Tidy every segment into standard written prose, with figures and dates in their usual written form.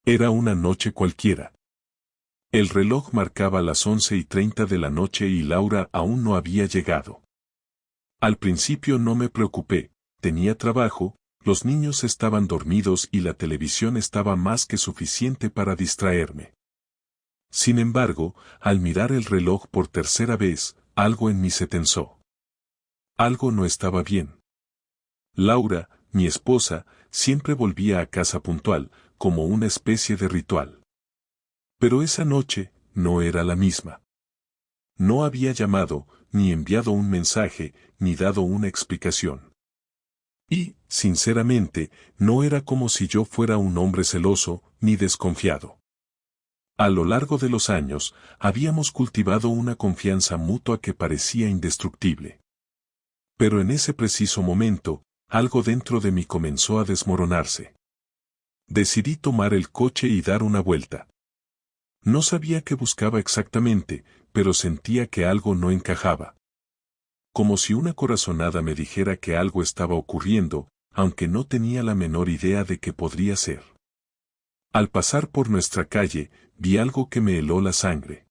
Era una noche cualquiera. El reloj marcaba las 11:30 de la noche y Laura aún no había llegado. Al principio no me preocupé, tenía trabajo, los niños estaban dormidos y la televisión estaba más que suficiente para distraerme. Sin embargo, al mirar el reloj por tercera vez, algo en mí se tensó. Algo no estaba bien. Laura, mi esposa, siempre volvía a casa puntual, como una especie de ritual. Pero esa noche, no era la misma. No había llamado, ni enviado un mensaje, ni dado una explicación. Y, sinceramente, no era como si yo fuera un hombre celoso, ni desconfiado. A lo largo de los años, habíamos cultivado una confianza mutua que parecía indestructible. Pero en ese preciso momento, algo dentro de mí comenzó a desmoronarse. Decidí tomar el coche y dar una vuelta. No sabía qué buscaba exactamente, pero sentía que algo no encajaba. Como si una corazonada me dijera que algo estaba ocurriendo, aunque no tenía la menor idea de qué podría ser. Al pasar por nuestra calle, vi algo que me heló la sangre.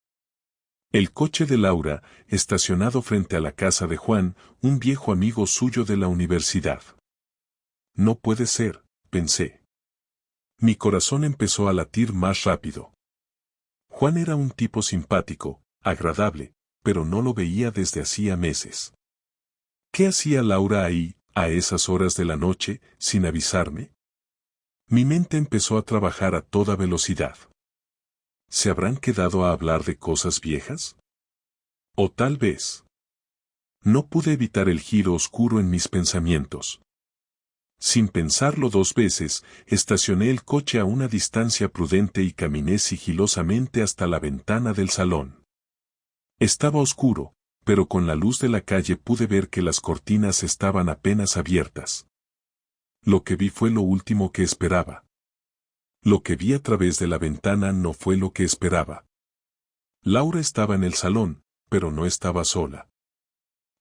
El coche de Laura, estacionado frente a la casa de Juan, un viejo amigo suyo de la universidad. No puede ser, pensé. Mi corazón empezó a latir más rápido. Juan era un tipo simpático, agradable, pero no lo veía desde hacía meses. ¿Qué hacía Laura ahí, a esas horas de la noche, sin avisarme? Mi mente empezó a trabajar a toda velocidad. ¿Se habrán quedado a hablar de cosas viejas? O tal vez. No pude evitar el giro oscuro en mis pensamientos. Sin pensarlo dos veces, estacioné el coche a una distancia prudente y caminé sigilosamente hasta la ventana del salón. Estaba oscuro, pero con la luz de la calle pude ver que las cortinas estaban apenas abiertas. Lo que vi fue lo último que esperaba. Lo que vi a través de la ventana no fue lo que esperaba. Laura estaba en el salón, pero no estaba sola.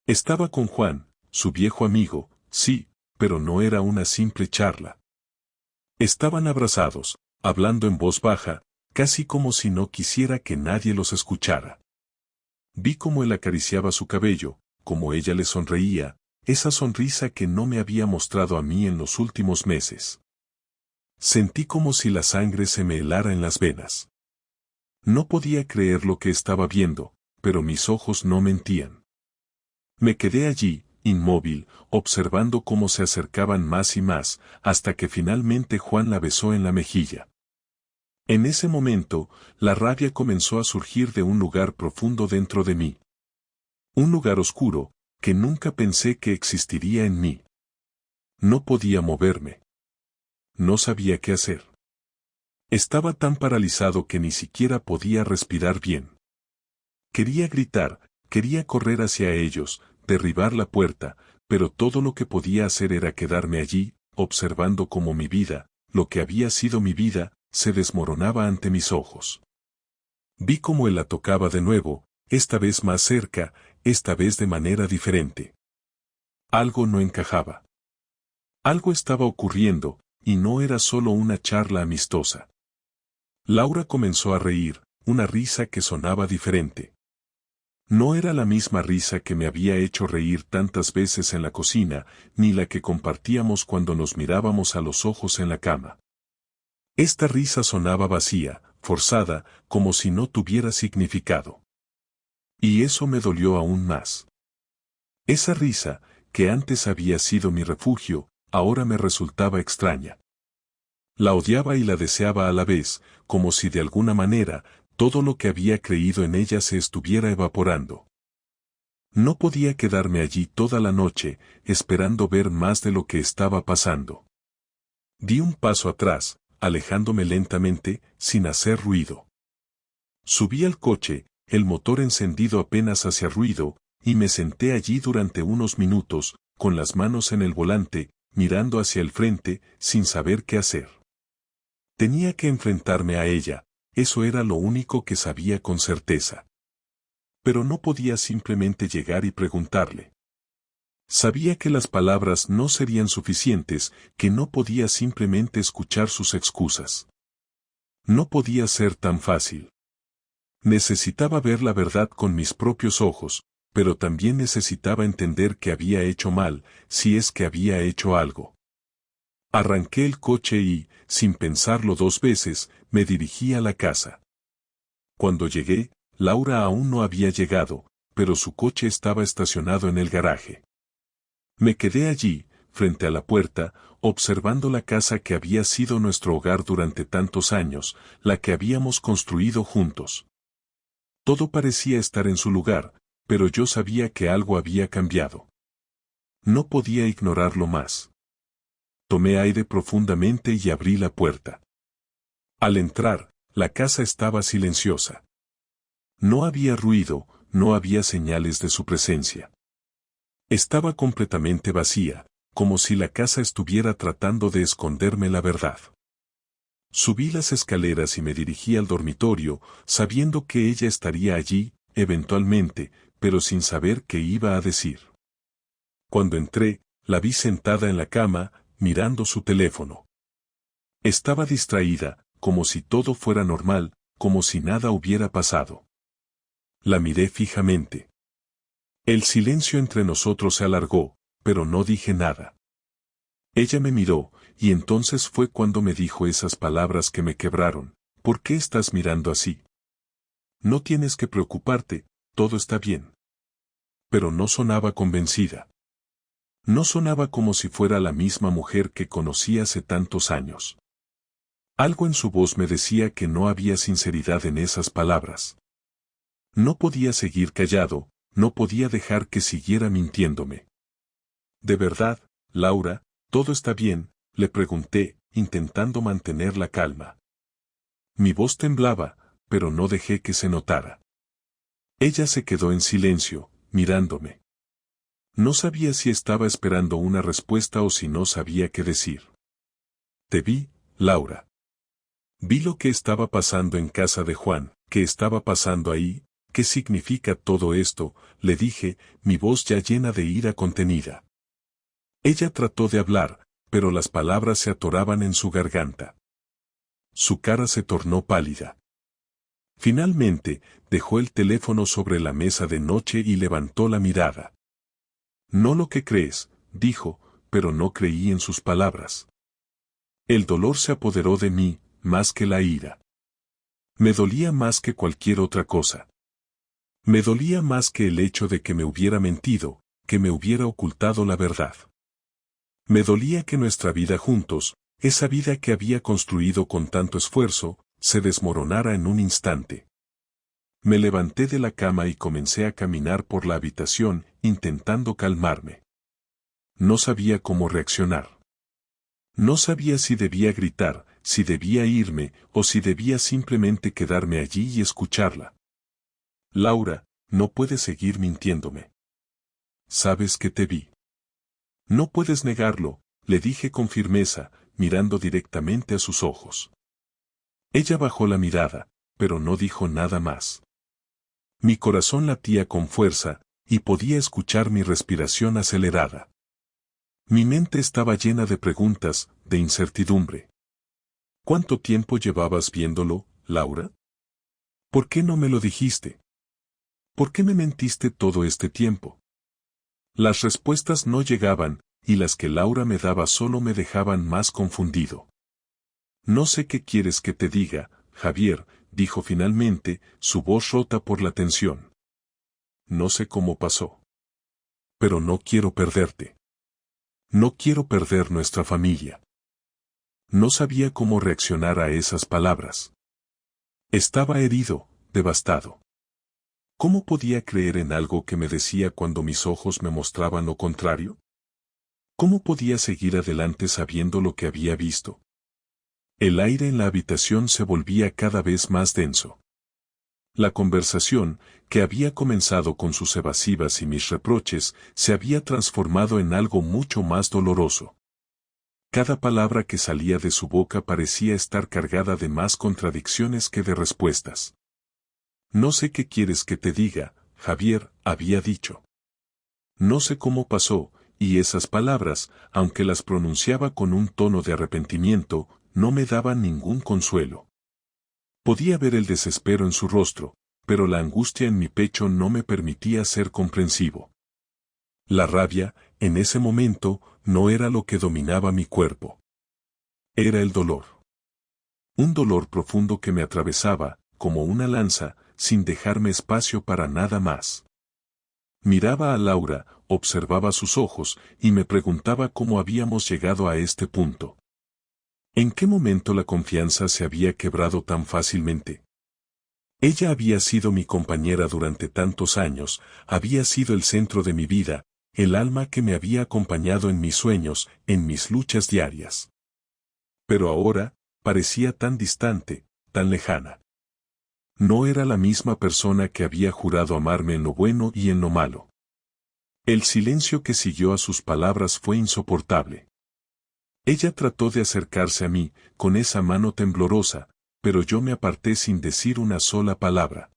Estaba con Juan, su viejo amigo, sí, pero no era una simple charla. Estaban abrazados, hablando en voz baja, casi como si no quisiera que nadie los escuchara. Vi cómo él acariciaba su cabello, cómo ella le sonreía, esa sonrisa que no me había mostrado a mí en los últimos meses. Sentí como si la sangre se me helara en las venas. No podía creer lo que estaba viendo, pero mis ojos no mentían. Me quedé allí, inmóvil, observando cómo se acercaban más y más, hasta que finalmente Juan la besó en la mejilla. En ese momento, la rabia comenzó a surgir de un lugar profundo dentro de mí. Un lugar oscuro, que nunca pensé que existiría en mí. No podía moverme. No sabía qué hacer. Estaba tan paralizado que ni siquiera podía respirar bien. Quería gritar, quería correr hacia ellos, derribar la puerta, pero todo lo que podía hacer era quedarme allí, observando cómo mi vida, lo que había sido mi vida, se desmoronaba ante mis ojos. Vi cómo él la tocaba de nuevo, esta vez más cerca, esta vez de manera diferente. Algo no encajaba. Algo estaba ocurriendo, y no era solo una charla amistosa. Laura comenzó a reír, una risa que sonaba diferente. No era la misma risa que me había hecho reír tantas veces en la cocina, ni la que compartíamos cuando nos mirábamos a los ojos en la cama. Esta risa sonaba vacía, forzada, como si no tuviera significado. Y eso me dolió aún más. Esa risa, que antes había sido mi refugio, ahora me resultaba extraña. La odiaba y la deseaba a la vez, como si de alguna manera, todo lo que había creído en ella se estuviera evaporando. No podía quedarme allí toda la noche, esperando ver más de lo que estaba pasando. Di un paso atrás, alejándome lentamente, sin hacer ruido. Subí al coche, el motor encendido apenas hacía ruido, y me senté allí durante unos minutos, con las manos en el volante, mirando hacia el frente, sin saber qué hacer. Tenía que enfrentarme a ella, eso era lo único que sabía con certeza. Pero no podía simplemente llegar y preguntarle. Sabía que las palabras no serían suficientes, que no podía simplemente escuchar sus excusas. No podía ser tan fácil. Necesitaba ver la verdad con mis propios ojos, pero también necesitaba entender que había hecho mal, si es que había hecho algo. Arranqué el coche y, sin pensarlo 2 veces, me dirigí a la casa. Cuando llegué, Laura aún no había llegado, pero su coche estaba estacionado en el garaje. Me quedé allí, frente a la puerta, observando la casa que había sido nuestro hogar durante tantos años, la que habíamos construido juntos. Todo parecía estar en su lugar, pero yo sabía que algo había cambiado. No podía ignorarlo más. Tomé aire profundamente y abrí la puerta. Al entrar, la casa estaba silenciosa. No había ruido, no había señales de su presencia. Estaba completamente vacía, como si la casa estuviera tratando de esconderme la verdad. Subí las escaleras y me dirigí al dormitorio, sabiendo que ella estaría allí, eventualmente, pero sin saber qué iba a decir. Cuando entré, la vi sentada en la cama, mirando su teléfono. Estaba distraída, como si todo fuera normal, como si nada hubiera pasado. La miré fijamente. El silencio entre nosotros se alargó, pero no dije nada. Ella me miró, y entonces fue cuando me dijo esas palabras que me quebraron. ¿Por qué estás mirando así? No tienes que preocuparte, todo está bien. Pero no sonaba convencida. No sonaba como si fuera la misma mujer que conocí hace tantos años. Algo en su voz me decía que no había sinceridad en esas palabras. No podía seguir callado, no podía dejar que siguiera mintiéndome. ¿De verdad, Laura, todo está bien?, le pregunté, intentando mantener la calma. Mi voz temblaba, pero no dejé que se notara. Ella se quedó en silencio, mirándome. No sabía si estaba esperando una respuesta o si no sabía qué decir. Te vi, Laura. Vi lo que estaba pasando en casa de Juan, qué estaba pasando ahí, qué significa todo esto, le dije, mi voz ya llena de ira contenida. Ella trató de hablar, pero las palabras se atoraban en su garganta. Su cara se tornó pálida. Finalmente, dejó el teléfono sobre la mesa de noche y levantó la mirada. No lo que crees, dijo, pero no creí en sus palabras. El dolor se apoderó de mí, más que la ira. Me dolía más que cualquier otra cosa. Me dolía más que el hecho de que me hubiera mentido, que me hubiera ocultado la verdad. Me dolía que nuestra vida juntos, esa vida que había construido con tanto esfuerzo, se desmoronara en un instante. Me levanté de la cama y comencé a caminar por la habitación, intentando calmarme. No sabía cómo reaccionar. No sabía si debía gritar, si debía irme, o si debía simplemente quedarme allí y escucharla. Laura, no puedes seguir mintiéndome. Sabes que te vi. No puedes negarlo, le dije con firmeza, mirando directamente a sus ojos. Ella bajó la mirada, pero no dijo nada más. Mi corazón latía con fuerza, y podía escuchar mi respiración acelerada. Mi mente estaba llena de preguntas, de incertidumbre. ¿Cuánto tiempo llevabas viéndolo, Laura? ¿Por qué no me lo dijiste? ¿Por qué me mentiste todo este tiempo? Las respuestas no llegaban, y las que Laura me daba solo me dejaban más confundido. No sé qué quieres que te diga, Javier, dijo finalmente, su voz rota por la tensión. No sé cómo pasó. Pero no quiero perderte. No quiero perder nuestra familia. No sabía cómo reaccionar a esas palabras. Estaba herido, devastado. ¿Cómo podía creer en algo que me decía cuando mis ojos me mostraban lo contrario? ¿Cómo podía seguir adelante sabiendo lo que había visto? El aire en la habitación se volvía cada vez más denso. La conversación, que había comenzado con sus evasivas y mis reproches, se había transformado en algo mucho más doloroso. Cada palabra que salía de su boca parecía estar cargada de más contradicciones que de respuestas. No sé qué quieres que te diga, Javier, había dicho. No sé cómo pasó, y esas palabras, aunque las pronunciaba con un tono de arrepentimiento, no me daban ningún consuelo. Podía ver el desespero en su rostro, pero la angustia en mi pecho no me permitía ser comprensivo. La rabia, en ese momento, no era lo que dominaba mi cuerpo. Era el dolor. Un dolor profundo que me atravesaba, como una lanza, sin dejarme espacio para nada más. Miraba a Laura, observaba sus ojos, y me preguntaba cómo habíamos llegado a este punto. ¿En qué momento la confianza se había quebrado tan fácilmente? Ella había sido mi compañera durante tantos años, había sido el centro de mi vida, el alma que me había acompañado en mis sueños, en mis luchas diarias. Pero ahora, parecía tan distante, tan lejana. No era la misma persona que había jurado amarme en lo bueno y en lo malo. El silencio que siguió a sus palabras fue insoportable. Ella trató de acercarse a mí, con esa mano temblorosa, pero yo me aparté sin decir una sola palabra.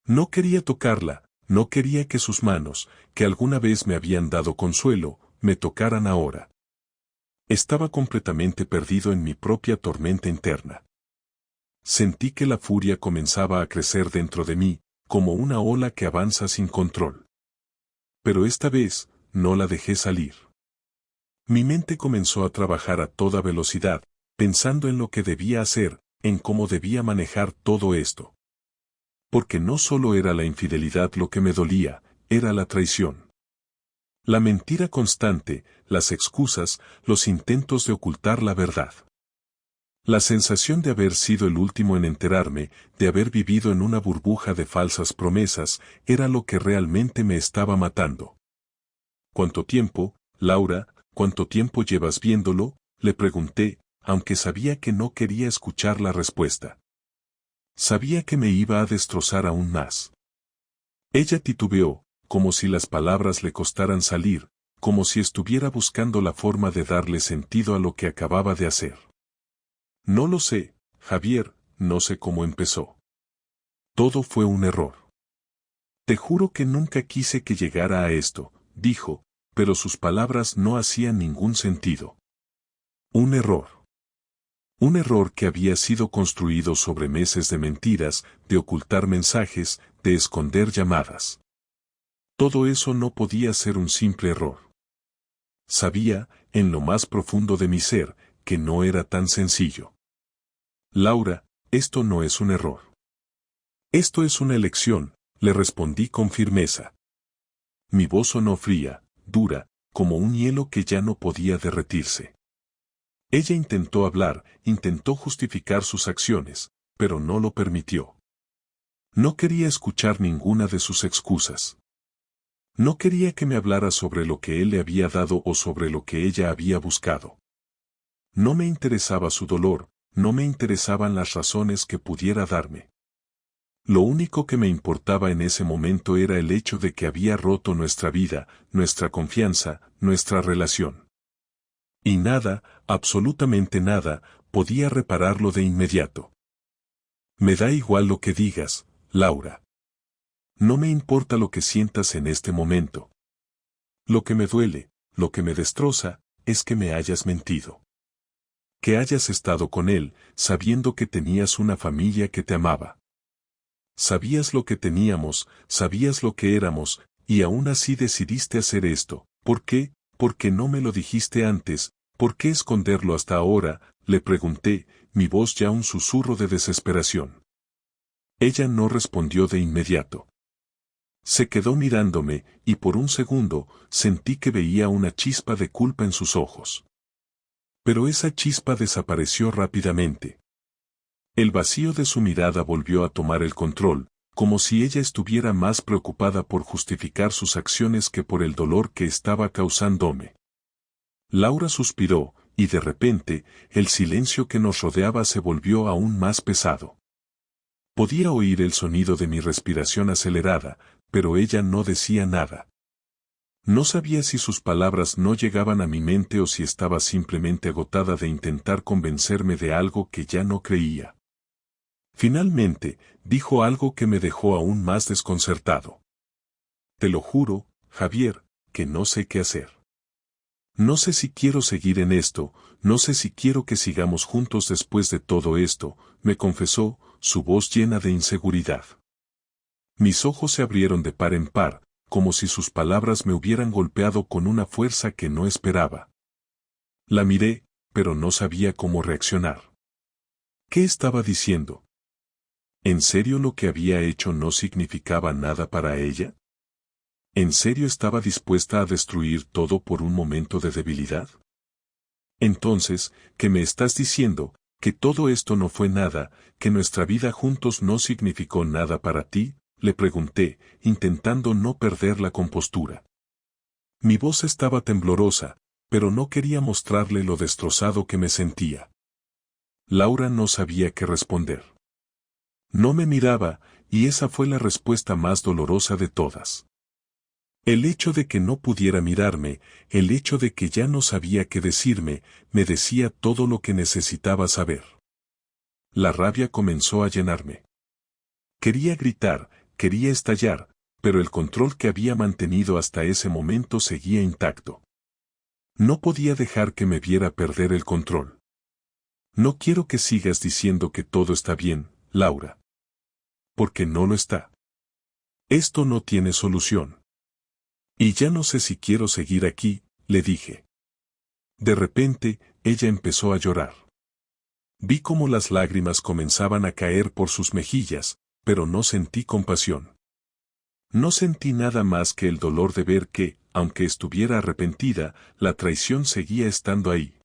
No quería tocarla, no quería que sus manos, que alguna vez me habían dado consuelo, me tocaran ahora. Estaba completamente perdido en mi propia tormenta interna. Sentí que la furia comenzaba a crecer dentro de mí, como una ola que avanza sin control. Pero esta vez, no la dejé salir. Mi mente comenzó a trabajar a toda velocidad, pensando en lo que debía hacer, en cómo debía manejar todo esto. Porque no solo era la infidelidad lo que me dolía, era la traición. La mentira constante, las excusas, los intentos de ocultar la verdad. La sensación de haber sido el último en enterarme, de haber vivido en una burbuja de falsas promesas, era lo que realmente me estaba matando. ¿Cuánto tiempo, Laura, cuánto tiempo llevas viéndolo?, le pregunté, aunque sabía que no quería escuchar la respuesta. Sabía que me iba a destrozar aún más. Ella titubeó, como si las palabras le costaran salir, como si estuviera buscando la forma de darle sentido a lo que acababa de hacer. No lo sé, Javier, no sé cómo empezó. Todo fue un error. Te juro que nunca quise que llegara a esto, dijo, pero sus palabras no hacían ningún sentido. Un error. Un error que había sido construido sobre meses de mentiras, de ocultar mensajes, de esconder llamadas. Todo eso no podía ser un simple error. Sabía, en lo más profundo de mi ser, que no era tan sencillo. Laura, esto no es un error. Esto es una elección, le respondí con firmeza. Mi voz sonó fría, dura, como un hielo que ya no podía derretirse. Ella intentó hablar, intentó justificar sus acciones, pero no lo permitió. No quería escuchar ninguna de sus excusas. No quería que me hablara sobre lo que él le había dado o sobre lo que ella había buscado. No me interesaba su dolor, no me interesaban las razones que pudiera darme. Lo único que me importaba en ese momento era el hecho de que había roto nuestra vida, nuestra confianza, nuestra relación. Y nada, absolutamente nada, podía repararlo de inmediato. Me da igual lo que digas, Laura. No me importa lo que sientas en este momento. Lo que me duele, lo que me destroza, es que me hayas mentido. Que hayas estado con él, sabiendo que tenías una familia que te amaba. Sabías lo que teníamos, sabías lo que éramos, y aún así decidiste hacer esto. ¿Por qué? ¿Por qué no me lo dijiste antes? ¿Por qué esconderlo hasta ahora?, le pregunté, mi voz ya un susurro de desesperación. Ella no respondió de inmediato. Se quedó mirándome, y por un segundo, sentí que veía una chispa de culpa en sus ojos. Pero esa chispa desapareció rápidamente. El vacío de su mirada volvió a tomar el control, como si ella estuviera más preocupada por justificar sus acciones que por el dolor que estaba causándome. Laura suspiró, y de repente, el silencio que nos rodeaba se volvió aún más pesado. Podía oír el sonido de mi respiración acelerada, pero ella no decía nada. No sabía si sus palabras no llegaban a mi mente o si estaba simplemente agotada de intentar convencerme de algo que ya no creía. Finalmente, dijo algo que me dejó aún más desconcertado. Te lo juro, Javier, que no sé qué hacer. No sé si quiero seguir en esto, no sé si quiero que sigamos juntos después de todo esto, me confesó, su voz llena de inseguridad. Mis ojos se abrieron de par en par, como si sus palabras me hubieran golpeado con una fuerza que no esperaba. La miré, pero no sabía cómo reaccionar. ¿Qué estaba diciendo? ¿En serio lo que había hecho no significaba nada para ella? ¿En serio estaba dispuesta a destruir todo por un momento de debilidad? Entonces, ¿qué me estás diciendo? ¿Que todo esto no fue nada, que nuestra vida juntos no significó nada para ti? Le pregunté, intentando no perder la compostura. Mi voz estaba temblorosa, pero no quería mostrarle lo destrozado que me sentía. Laura no sabía qué responder. No me miraba, y esa fue la respuesta más dolorosa de todas. El hecho de que no pudiera mirarme, el hecho de que ya no sabía qué decirme, me decía todo lo que necesitaba saber. La rabia comenzó a llenarme. Quería gritar, quería estallar, pero el control que había mantenido hasta ese momento seguía intacto. No podía dejar que me viera perder el control. No quiero que sigas diciendo que todo está bien, Laura. Porque no lo está. Esto no tiene solución. Y ya no sé si quiero seguir aquí, le dije. De repente, ella empezó a llorar. Vi cómo las lágrimas comenzaban a caer por sus mejillas, pero no sentí compasión. No sentí nada más que el dolor de ver que, aunque estuviera arrepentida, la traición seguía estando ahí.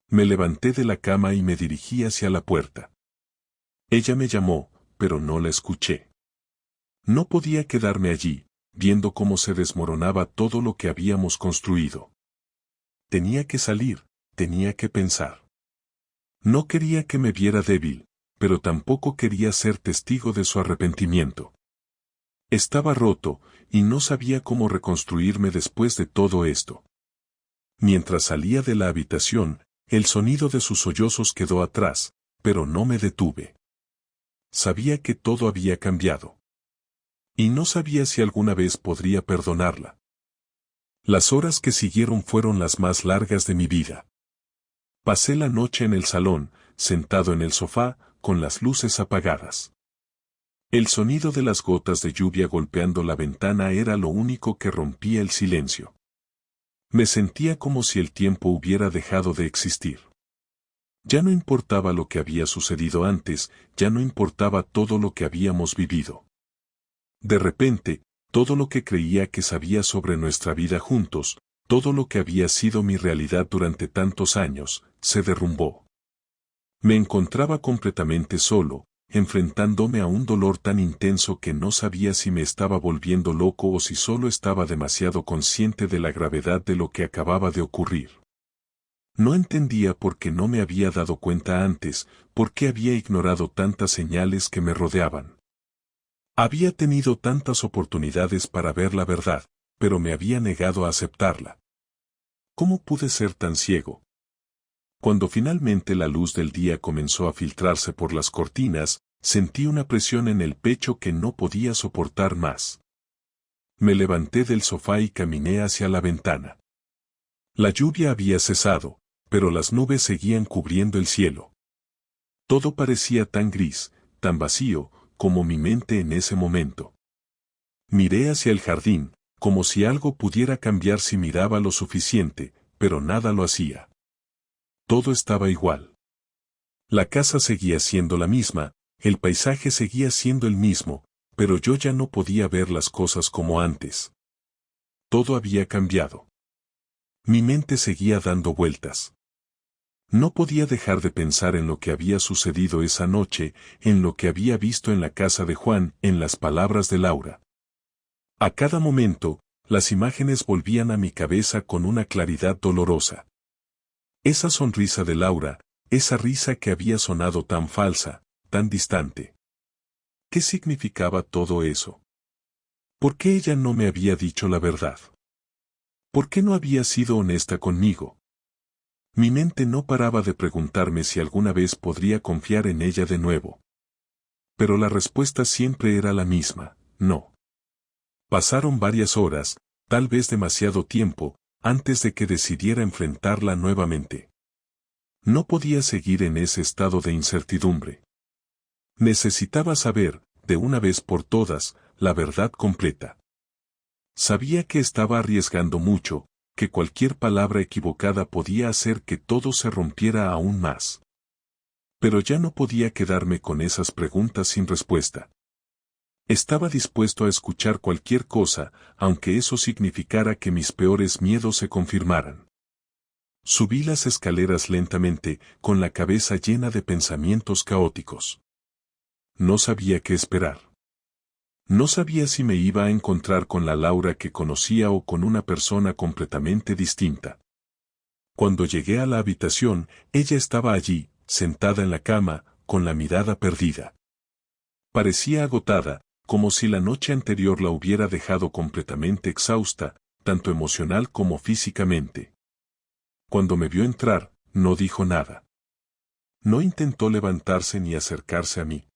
Me levanté de la cama y me dirigí hacia la puerta. Ella me llamó, pero no la escuché. No podía quedarme allí, viendo cómo se desmoronaba todo lo que habíamos construido. Tenía que salir, tenía que pensar. No quería que me viera débil, pero tampoco quería ser testigo de su arrepentimiento. Estaba roto, y no sabía cómo reconstruirme después de todo esto. Mientras salía de la habitación, el sonido de sus sollozos quedó atrás, pero no me detuve. Sabía que todo había cambiado. Y no sabía si alguna vez podría perdonarla. Las horas que siguieron fueron las más largas de mi vida. Pasé la noche en el salón, sentado en el sofá, con las luces apagadas. El sonido de las gotas de lluvia golpeando la ventana era lo único que rompía el silencio. Me sentía como si el tiempo hubiera dejado de existir. Ya no importaba lo que había sucedido antes, ya no importaba todo lo que habíamos vivido. De repente, todo lo que creía que sabía sobre nuestra vida juntos, todo lo que había sido mi realidad durante tantos años, se derrumbó. Me encontraba completamente solo, enfrentándome a un dolor tan intenso que no sabía si me estaba volviendo loco o si solo estaba demasiado consciente de la gravedad de lo que acababa de ocurrir. No entendía por qué no me había dado cuenta antes, por qué había ignorado tantas señales que me rodeaban. Había tenido tantas oportunidades para ver la verdad, pero me había negado a aceptarla. ¿Cómo pude ser tan ciego? Cuando finalmente la luz del día comenzó a filtrarse por las cortinas, sentí una presión en el pecho que no podía soportar más. Me levanté del sofá y caminé hacia la ventana. La lluvia había cesado, pero las nubes seguían cubriendo el cielo. Todo parecía tan gris, tan vacío, como mi mente en ese momento. Miré hacia el jardín, como si algo pudiera cambiar si miraba lo suficiente, pero nada lo hacía. Todo estaba igual. La casa seguía siendo la misma, el paisaje seguía siendo el mismo, pero yo ya no podía ver las cosas como antes. Todo había cambiado. Mi mente seguía dando vueltas. No podía dejar de pensar en lo que había sucedido esa noche, en lo que había visto en la casa de Juan, en las palabras de Laura. A cada momento, las imágenes volvían a mi cabeza con una claridad dolorosa. Esa sonrisa de Laura, esa risa que había sonado tan falsa, tan distante. ¿Qué significaba todo eso? ¿Por qué ella no me había dicho la verdad? ¿Por qué no había sido honesta conmigo? Mi mente no paraba de preguntarme si alguna vez podría confiar en ella de nuevo. Pero la respuesta siempre era la misma, no. Pasaron varias horas, tal vez demasiado tiempo, antes de que decidiera enfrentarla nuevamente. No podía seguir en ese estado de incertidumbre. Necesitaba saber, de una vez por todas, la verdad completa. Sabía que estaba arriesgando mucho, que cualquier palabra equivocada podía hacer que todo se rompiera aún más. Pero ya no podía quedarme con esas preguntas sin respuesta. Estaba dispuesto a escuchar cualquier cosa, aunque eso significara que mis peores miedos se confirmaran. Subí las escaleras lentamente, con la cabeza llena de pensamientos caóticos. No sabía qué esperar. No sabía si me iba a encontrar con la Laura que conocía o con una persona completamente distinta. Cuando llegué a la habitación, ella estaba allí, sentada en la cama, con la mirada perdida. Parecía agotada, como si la noche anterior la hubiera dejado completamente exhausta, tanto emocional como físicamente. Cuando me vio entrar, no dijo nada. No intentó levantarse ni acercarse a mí.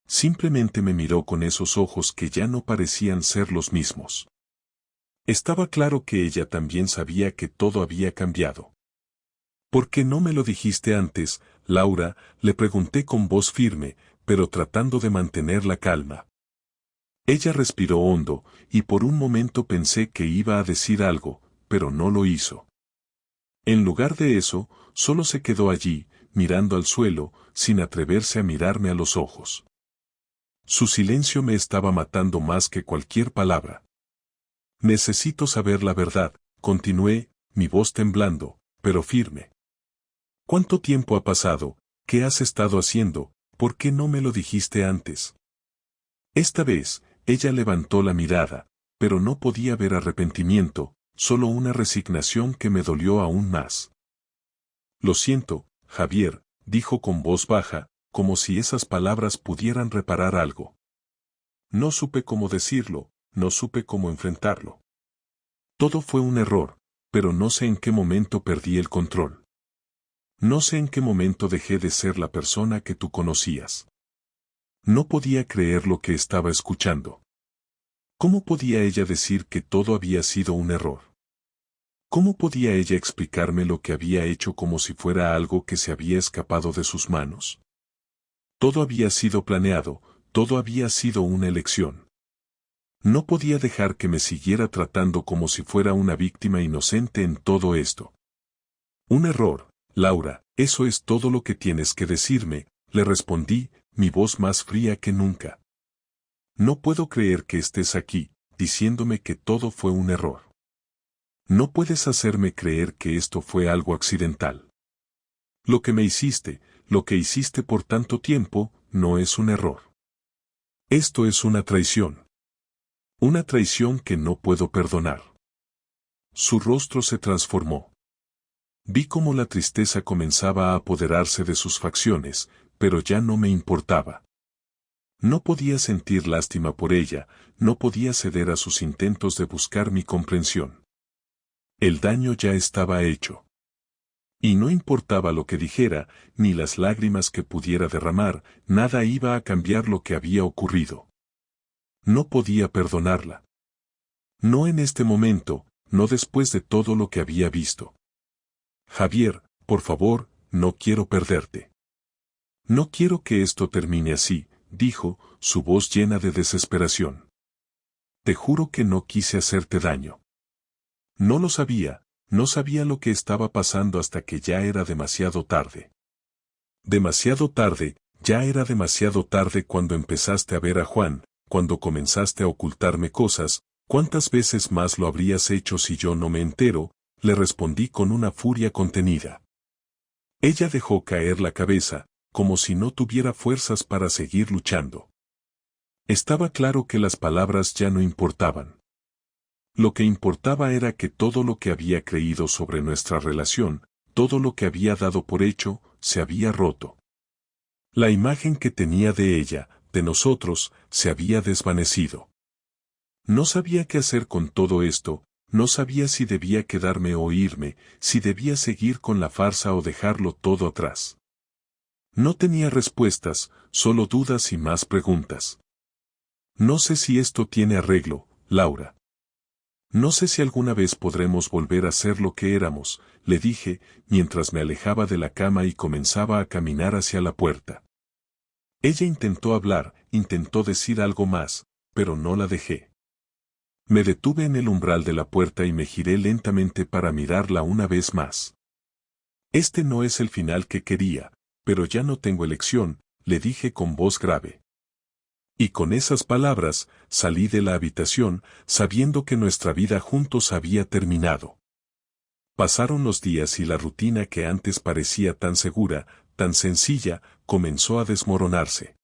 Simplemente me miró con esos ojos que ya no parecían ser los mismos. Estaba claro que ella también sabía que todo había cambiado. ¿Por qué no me lo dijiste antes, Laura?, le pregunté con voz firme, pero tratando de mantener la calma. Ella respiró hondo, y por un momento pensé que iba a decir algo, pero no lo hizo. En lugar de eso, solo se quedó allí, mirando al suelo, sin atreverse a mirarme a los ojos. Su silencio me estaba matando más que cualquier palabra. Necesito saber la verdad, continué, mi voz temblando, pero firme. ¿Cuánto tiempo ha pasado? ¿Qué has estado haciendo? ¿Por qué no me lo dijiste antes? Esta vez, ella levantó la mirada, pero no podía ver arrepentimiento, solo una resignación que me dolió aún más. Lo siento, Javier, dijo con voz baja, como si esas palabras pudieran reparar algo. No supe cómo decirlo, no supe cómo enfrentarlo. Todo fue un error, pero no sé en qué momento perdí el control. No sé en qué momento dejé de ser la persona que tú conocías. No podía creer lo que estaba escuchando. ¿Cómo podía ella decir que todo había sido un error? ¿Cómo podía ella explicarme lo que había hecho como si fuera algo que se había escapado de sus manos? Todo había sido planeado, todo había sido una elección. No podía dejar que me siguiera tratando como si fuera una víctima inocente en todo esto. Un error, Laura, eso es todo lo que tienes que decirme, le respondí, mi voz más fría que nunca. No puedo creer que estés aquí, diciéndome que todo fue un error. No puedes hacerme creer que esto fue algo accidental. Lo que me hiciste, lo que hiciste por tanto tiempo, no es un error. Esto es una traición. Una traición que no puedo perdonar. Su rostro se transformó. Vi cómo la tristeza comenzaba a apoderarse de sus facciones, pero ya no me importaba. No podía sentir lástima por ella, no podía ceder a sus intentos de buscar mi comprensión. El daño ya estaba hecho. Y no importaba lo que dijera, ni las lágrimas que pudiera derramar, nada iba a cambiar lo que había ocurrido. No podía perdonarla. No en este momento, no después de todo lo que había visto. Javier, por favor, no quiero perderte. No quiero que esto termine así, dijo, su voz llena de desesperación. Te juro que no quise hacerte daño. No lo sabía, no sabía lo que estaba pasando hasta que ya era demasiado tarde. Demasiado tarde, ya era demasiado tarde cuando empezaste a ver a Juan, cuando comenzaste a ocultarme cosas, ¿cuántas veces más lo habrías hecho si yo no me entero? Le respondí con una furia contenida. Ella dejó caer la cabeza, como si no tuviera fuerzas para seguir luchando. Estaba claro que las palabras ya no importaban. Lo que importaba era que todo lo que había creído sobre nuestra relación, todo lo que había dado por hecho, se había roto. La imagen que tenía de ella, de nosotros, se había desvanecido. No sabía qué hacer con todo esto, no sabía si debía quedarme o irme, si debía seguir con la farsa o dejarlo todo atrás. No tenía respuestas, solo dudas y más preguntas. No sé si esto tiene arreglo, Laura. No sé si alguna vez podremos volver a ser lo que éramos, le dije, mientras me alejaba de la cama y comenzaba a caminar hacia la puerta. Ella intentó hablar, intentó decir algo más, pero no la dejé. Me detuve en el umbral de la puerta y me giré lentamente para mirarla una vez más. Este no es el final que quería, pero ya no tengo elección, le dije con voz grave. Y con esas palabras, salí de la habitación, sabiendo que nuestra vida juntos había terminado. Pasaron los días y la rutina que antes parecía tan segura, tan sencilla, comenzó a desmoronarse.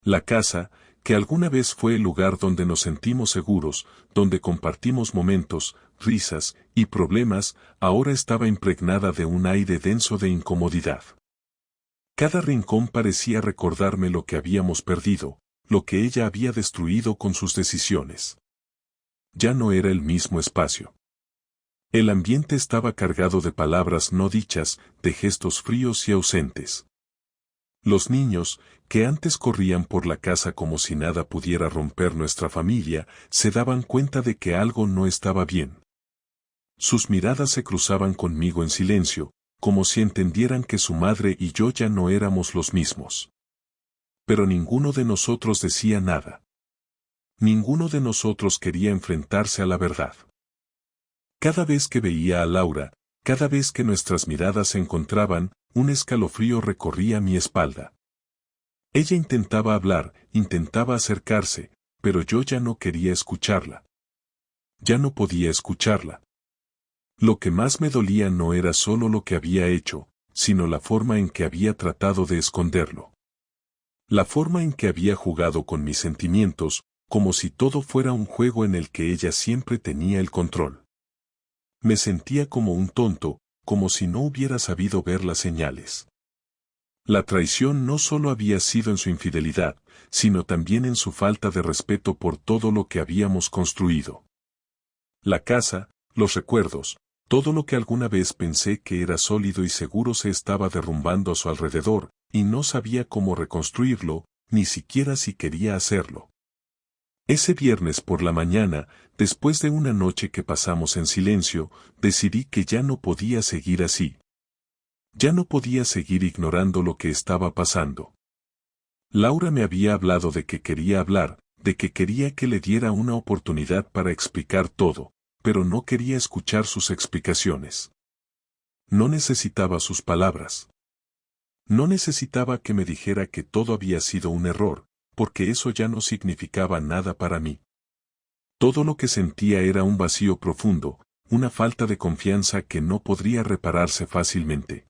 La casa, que alguna vez fue el lugar donde nos sentimos seguros, donde compartimos momentos, risas y problemas, ahora estaba impregnada de un aire denso de incomodidad. Cada rincón parecía recordarme lo que habíamos perdido, lo que ella había destruido con sus decisiones. Ya no era el mismo espacio. El ambiente estaba cargado de palabras no dichas, de gestos fríos y ausentes. Los niños, que antes corrían por la casa como si nada pudiera romper nuestra familia, se daban cuenta de que algo no estaba bien. Sus miradas se cruzaban conmigo en silencio, como si entendieran que su madre y yo ya no éramos los mismos. Pero ninguno de nosotros decía nada. Ninguno de nosotros quería enfrentarse a la verdad. Cada vez que veía a Laura, cada vez que nuestras miradas se encontraban, un escalofrío recorría mi espalda. Ella intentaba hablar, intentaba acercarse, pero yo ya no quería escucharla. Ya no podía escucharla. Lo que más me dolía no era solo lo que había hecho, sino la forma en que había tratado de esconderlo. La forma en que había jugado con mis sentimientos, como si todo fuera un juego en el que ella siempre tenía el control. Me sentía como un tonto, como si no hubiera sabido ver las señales. La traición no solo había sido en su infidelidad, sino también en su falta de respeto por todo lo que habíamos construido. La casa, los recuerdos, todo lo que alguna vez pensé que era sólido y seguro se estaba derrumbando a su alrededor, y no sabía cómo reconstruirlo, ni siquiera si quería hacerlo. Ese viernes por la mañana, después de una noche que pasamos en silencio, decidí que ya no podía seguir así. Ya no podía seguir ignorando lo que estaba pasando. Laura me había hablado de que quería hablar, de que quería que le diera una oportunidad para explicar todo, pero no quería escuchar sus explicaciones. No necesitaba sus palabras. No necesitaba que me dijera que todo había sido un error, porque eso ya no significaba nada para mí. Todo lo que sentía era un vacío profundo, una falta de confianza que no podría repararse fácilmente.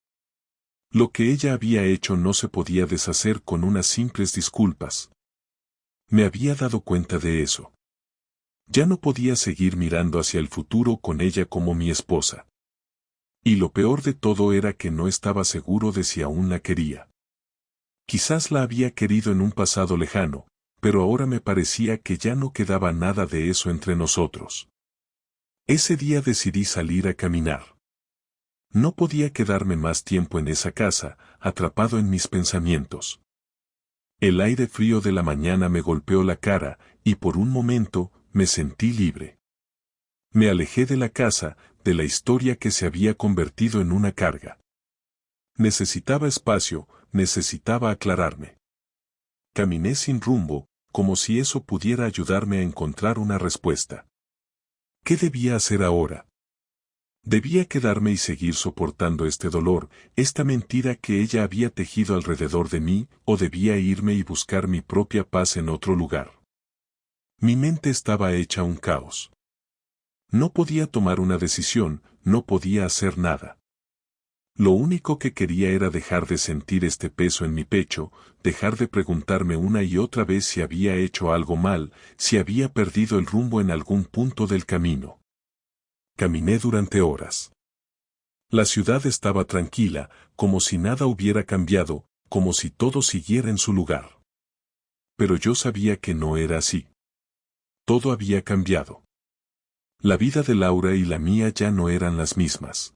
Lo que ella había hecho no se podía deshacer con unas simples disculpas. Me había dado cuenta de eso. Ya no podía seguir mirando hacia el futuro con ella como mi esposa. Y lo peor de todo era que no estaba seguro de si aún la quería. Quizás la había querido en un pasado lejano, pero ahora me parecía que ya no quedaba nada de eso entre nosotros. Ese día decidí salir a caminar. No podía quedarme más tiempo en esa casa, atrapado en mis pensamientos. El aire frío de la mañana me golpeó la cara, y por un momento, me sentí libre. Me alejé de la casa, de la historia que se había convertido en una carga. Necesitaba espacio, necesitaba aclararme. Caminé sin rumbo, como si eso pudiera ayudarme a encontrar una respuesta. ¿Qué debía hacer ahora? ¿Debía quedarme y seguir soportando este dolor, esta mentira que ella había tejido alrededor de mí, o debía irme y buscar mi propia paz en otro lugar? Mi mente estaba hecha un caos. No podía tomar una decisión, no podía hacer nada. Lo único que quería era dejar de sentir este peso en mi pecho, dejar de preguntarme una y otra vez si había hecho algo mal, si había perdido el rumbo en algún punto del camino. Caminé durante horas. La ciudad estaba tranquila, como si nada hubiera cambiado, como si todo siguiera en su lugar. Pero yo sabía que no era así. Todo había cambiado. La vida de Laura y la mía ya no eran las mismas.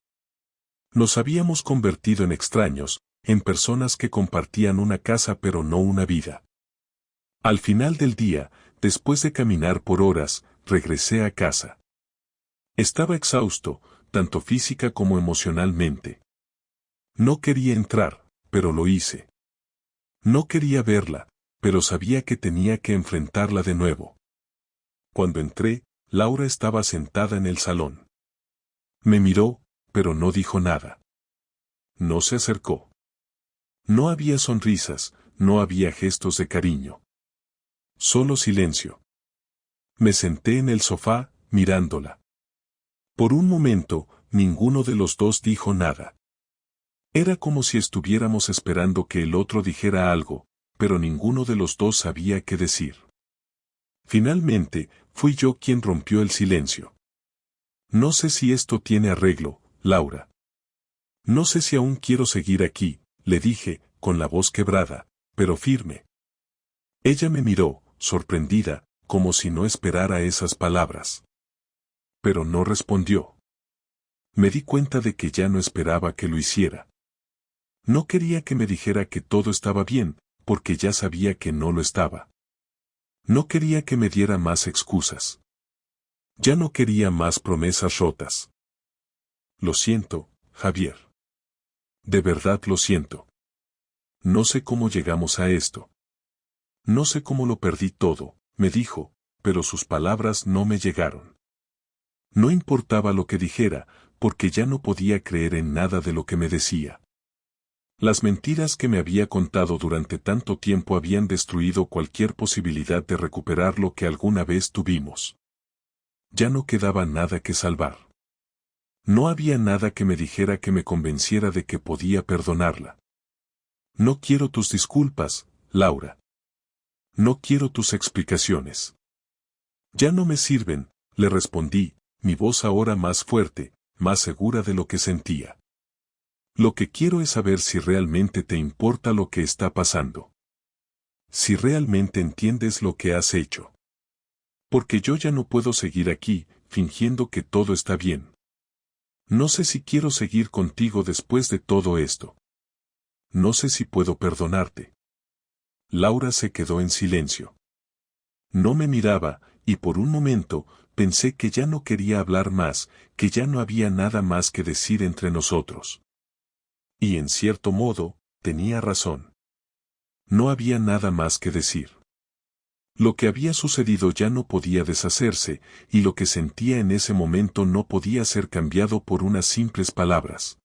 Nos habíamos convertido en extraños, en personas que compartían una casa pero no una vida. Al final del día, después de caminar por horas, regresé a casa. Estaba exhausto, tanto física como emocionalmente. No quería entrar, pero lo hice. No quería verla, pero sabía que tenía que enfrentarla de nuevo. Cuando entré, Laura estaba sentada en el salón. Me miró, pero no dijo nada. No se acercó. No había sonrisas, no había gestos de cariño. Solo silencio. Me senté en el sofá, mirándola. Por un momento, ninguno de los dos dijo nada. Era como si estuviéramos esperando que el otro dijera algo, pero ninguno de los dos sabía qué decir. Finalmente, fui yo quien rompió el silencio. No sé si esto tiene arreglo, Laura. No sé si aún quiero seguir aquí, le dije, con la voz quebrada, pero firme. Ella me miró, sorprendida, como si no esperara esas palabras. Pero no respondió. Me di cuenta de que ya no esperaba que lo hiciera. No quería que me dijera que todo estaba bien, porque ya sabía que no lo estaba. No quería que me diera más excusas. Ya no quería más promesas rotas. Lo siento, Javier. De verdad lo siento. No sé cómo llegamos a esto. No sé cómo lo perdí todo, me dijo, pero sus palabras no me llegaron. No importaba lo que dijera, porque ya no podía creer en nada de lo que me decía. Las mentiras que me había contado durante tanto tiempo habían destruido cualquier posibilidad de recuperar lo que alguna vez tuvimos. Ya no quedaba nada que salvar. No había nada que me dijera que me convenciera de que podía perdonarla. No quiero tus disculpas, Laura. No quiero tus explicaciones. Ya no me sirven, le respondí, mi voz ahora más fuerte, más segura de lo que sentía. Lo que quiero es saber si realmente te importa lo que está pasando. Si realmente entiendes lo que has hecho. Porque yo ya no puedo seguir aquí, fingiendo que todo está bien. No sé si quiero seguir contigo después de todo esto. No sé si puedo perdonarte. Laura se quedó en silencio. No me miraba, y por un momento, pensé que ya no quería hablar más, que ya no había nada más que decir entre nosotros. Y en cierto modo, tenía razón. No había nada más que decir. Lo que había sucedido ya no podía deshacerse, y lo que sentía en ese momento no podía ser cambiado por unas simples palabras.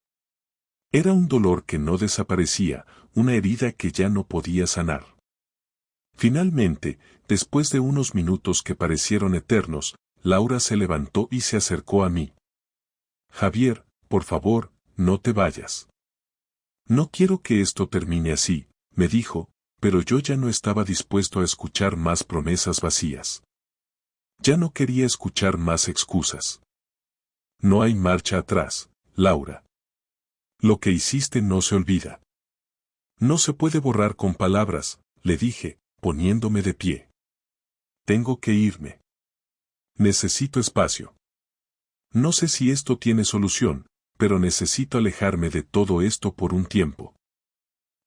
Era un dolor que no desaparecía, una herida que ya no podía sanar. Finalmente, después de unos minutos que parecieron eternos, Laura se levantó y se acercó a mí. Javier, por favor, no te vayas. No quiero que esto termine así, me dijo, pero yo ya no estaba dispuesto a escuchar más promesas vacías. Ya no quería escuchar más excusas. No hay marcha atrás, Laura. Lo que hiciste no se olvida. No se puede borrar con palabras, le dije, poniéndome de pie. Tengo que irme. Necesito espacio. No sé si esto tiene solución, pero necesito alejarme de todo esto por un tiempo.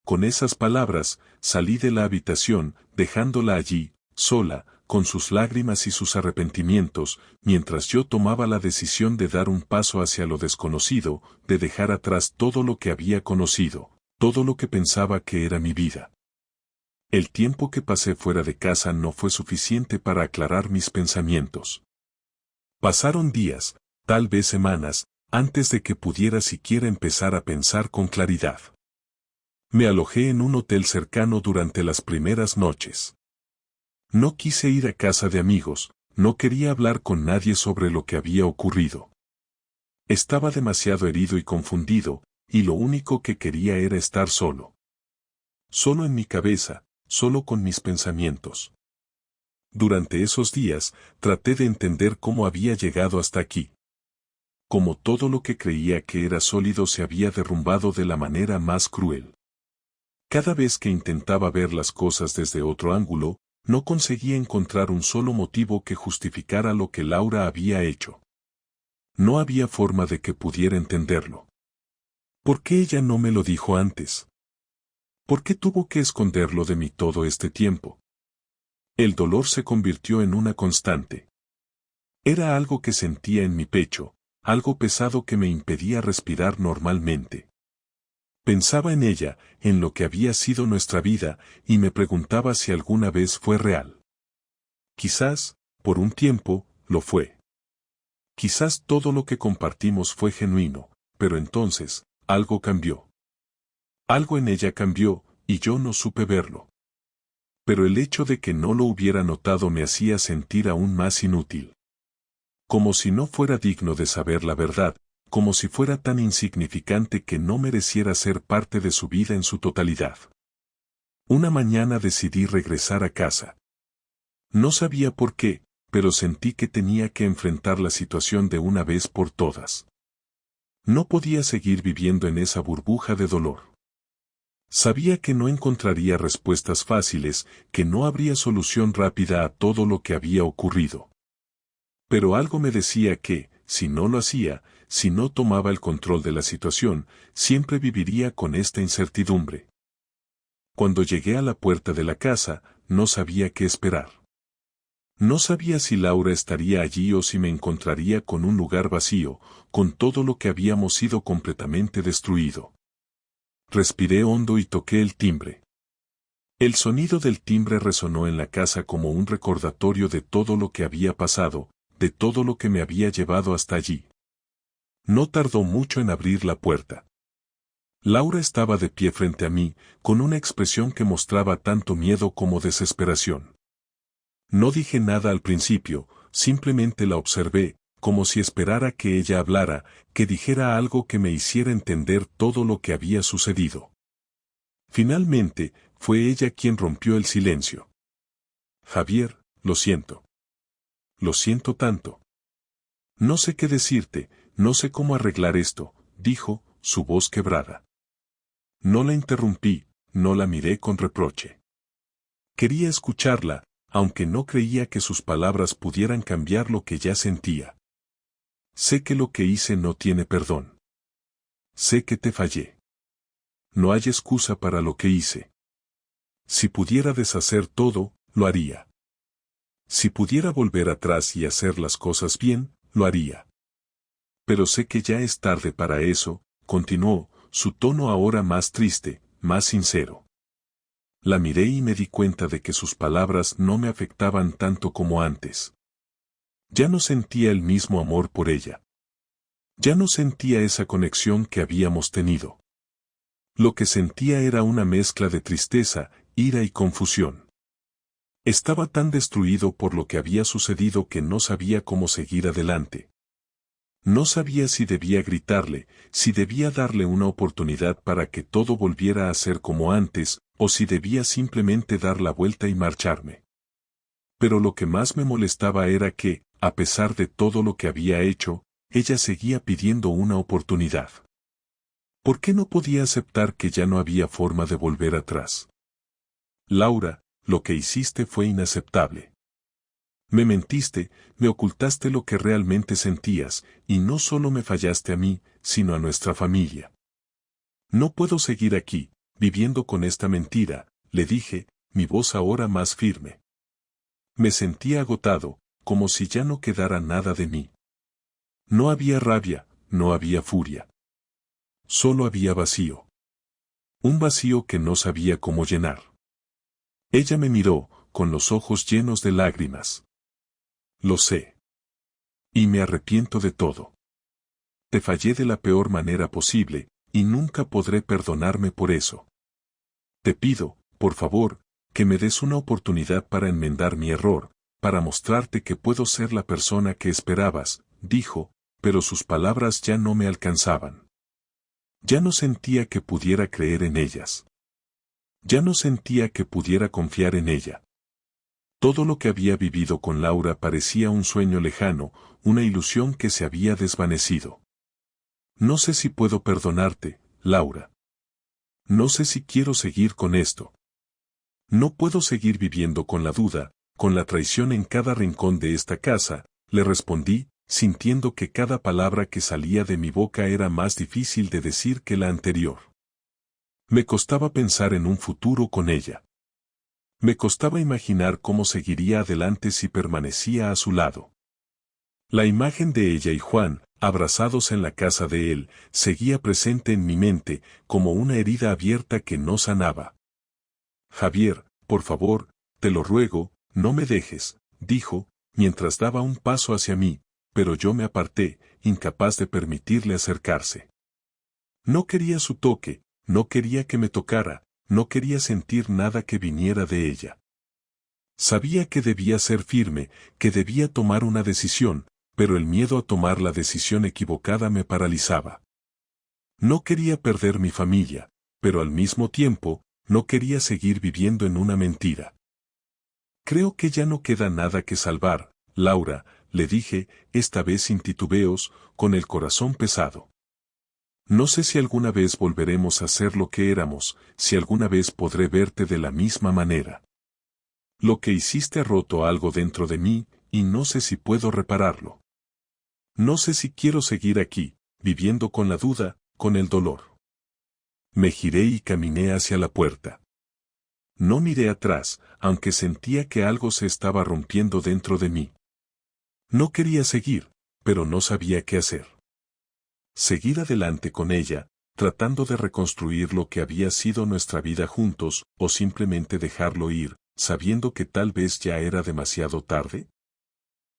Con esas palabras, salí de la habitación, dejándola allí, sola, con sus lágrimas y sus arrepentimientos, mientras yo tomaba la decisión de dar un paso hacia lo desconocido, de dejar atrás todo lo que había conocido, todo lo que pensaba que era mi vida. El tiempo que pasé fuera de casa no fue suficiente para aclarar mis pensamientos. Pasaron días, tal vez semanas, antes de que pudiera siquiera empezar a pensar con claridad. Me alojé en un hotel cercano durante las primeras noches. No quise ir a casa de amigos, no quería hablar con nadie sobre lo que había ocurrido. Estaba demasiado herido y confundido, y lo único que quería era estar solo. Solo en mi cabeza, solo con mis pensamientos. Durante esos días, traté de entender cómo había llegado hasta aquí. Cómo todo lo que creía que era sólido se había derrumbado de la manera más cruel. Cada vez que intentaba ver las cosas desde otro ángulo, no conseguía encontrar un solo motivo que justificara lo que Laura había hecho. No había forma de que pudiera entenderlo. ¿Por qué ella no me lo dijo antes? ¿Por qué tuvo que esconderlo de mí todo este tiempo? El dolor se convirtió en una constante. Era algo que sentía en mi pecho, algo pesado que me impedía respirar normalmente. Pensaba en ella, en lo que había sido nuestra vida, y me preguntaba si alguna vez fue real. Quizás, por un tiempo, lo fue. Quizás todo lo que compartimos fue genuino, pero entonces, algo cambió. Algo en ella cambió, y yo no supe verlo. Pero el hecho de que no lo hubiera notado me hacía sentir aún más inútil. Como si no fuera digno de saber la verdad, como si fuera tan insignificante que no mereciera ser parte de su vida en su totalidad. Una mañana decidí regresar a casa. No sabía por qué, pero sentí que tenía que enfrentar la situación de una vez por todas. No podía seguir viviendo en esa burbuja de dolor. Sabía que no encontraría respuestas fáciles, que no habría solución rápida a todo lo que había ocurrido. Pero algo me decía que, si no lo hacía, si no tomaba el control de la situación, siempre viviría con esta incertidumbre. Cuando llegué a la puerta de la casa, no sabía qué esperar. No sabía si Laura estaría allí o si me encontraría con un lugar vacío, con todo lo que habíamos sido completamente destruido. Respiré hondo y toqué el timbre. El sonido del timbre resonó en la casa como un recordatorio de todo lo que había pasado, de todo lo que me había llevado hasta allí. No tardó mucho en abrir la puerta. Laura estaba de pie frente a mí, con una expresión que mostraba tanto miedo como desesperación. No dije nada al principio, simplemente la observé, como si esperara que ella hablara, que dijera algo que me hiciera entender todo lo que había sucedido. Finalmente, fue ella quien rompió el silencio. Javier, lo siento. Lo siento tanto. No sé qué decirte, no sé cómo arreglar esto, dijo, su voz quebrada. No la interrumpí, no la miré con reproche. Quería escucharla, aunque no creía que sus palabras pudieran cambiar lo que ya sentía. Sé que lo que hice no tiene perdón. Sé que te fallé. No hay excusa para lo que hice. Si pudiera deshacer todo, lo haría. Si pudiera volver atrás y hacer las cosas bien, lo haría. Pero sé que ya es tarde para eso, continuó, su tono ahora más triste, más sincero. La miré y me di cuenta de que sus palabras no me afectaban tanto como antes. Ya no sentía el mismo amor por ella. Ya no sentía esa conexión que habíamos tenido. Lo que sentía era una mezcla de tristeza, ira y confusión. Estaba tan destruido por lo que había sucedido que no sabía cómo seguir adelante. No sabía si debía gritarle, si debía darle una oportunidad para que todo volviera a ser como antes, o si debía simplemente dar la vuelta y marcharme. Pero lo que más me molestaba era que, a pesar de todo lo que había hecho, ella seguía pidiendo una oportunidad. ¿Por qué no podía aceptar que ya no había forma de volver atrás? Laura, lo que hiciste fue inaceptable. Me mentiste, me ocultaste lo que realmente sentías, y no solo me fallaste a mí, sino a nuestra familia. No puedo seguir aquí, viviendo con esta mentira, le dije, mi voz ahora más firme. Me sentía agotado, como si ya no quedara nada de mí. No había rabia, no había furia. Solo había vacío. Un vacío que no sabía cómo llenar. Ella me miró, con los ojos llenos de lágrimas. Lo sé. Y me arrepiento de todo. Te fallé de la peor manera posible, y nunca podré perdonarme por eso. Te pido, por favor, que me des una oportunidad para enmendar mi error, para mostrarte que puedo ser la persona que esperabas, dijo, pero sus palabras ya no me alcanzaban. Ya no sentía que pudiera creer en ellas. Ya no sentía que pudiera confiar en ella. Todo lo que había vivido con Laura parecía un sueño lejano, una ilusión que se había desvanecido. No sé si puedo perdonarte, Laura. No sé si quiero seguir con esto. No puedo seguir viviendo con la duda, con la traición en cada rincón de esta casa, le respondí, sintiendo que cada palabra que salía de mi boca era más difícil de decir que la anterior. Me costaba pensar en un futuro con ella. Me costaba imaginar cómo seguiría adelante si permanecía a su lado. La imagen de ella y Juan, abrazados en la casa de él, seguía presente en mi mente, como una herida abierta que no sanaba. Javier, por favor, te lo ruego, no me dejes, dijo, mientras daba un paso hacia mí, pero yo me aparté, incapaz de permitirle acercarse. No quería su toque, no quería que me tocara, no quería sentir nada que viniera de ella. Sabía que debía ser firme, que debía tomar una decisión, pero el miedo a tomar la decisión equivocada me paralizaba. No quería perder mi familia, pero al mismo tiempo, no quería seguir viviendo en una mentira. Creo que ya no queda nada que salvar, Laura, le dije, esta vez sin titubeos, con el corazón pesado. No sé si alguna vez volveremos a ser lo que éramos, si alguna vez podré verte de la misma manera. Lo que hiciste ha roto algo dentro de mí, y no sé si puedo repararlo. No sé si quiero seguir aquí, viviendo con la duda, con el dolor. Me giré y caminé hacia la puerta. No miré atrás, aunque sentía que algo se estaba rompiendo dentro de mí. No quería seguir, pero no sabía qué hacer. Seguir adelante con ella, tratando de reconstruir lo que había sido nuestra vida juntos, o simplemente dejarlo ir, sabiendo que tal vez ya era demasiado tarde.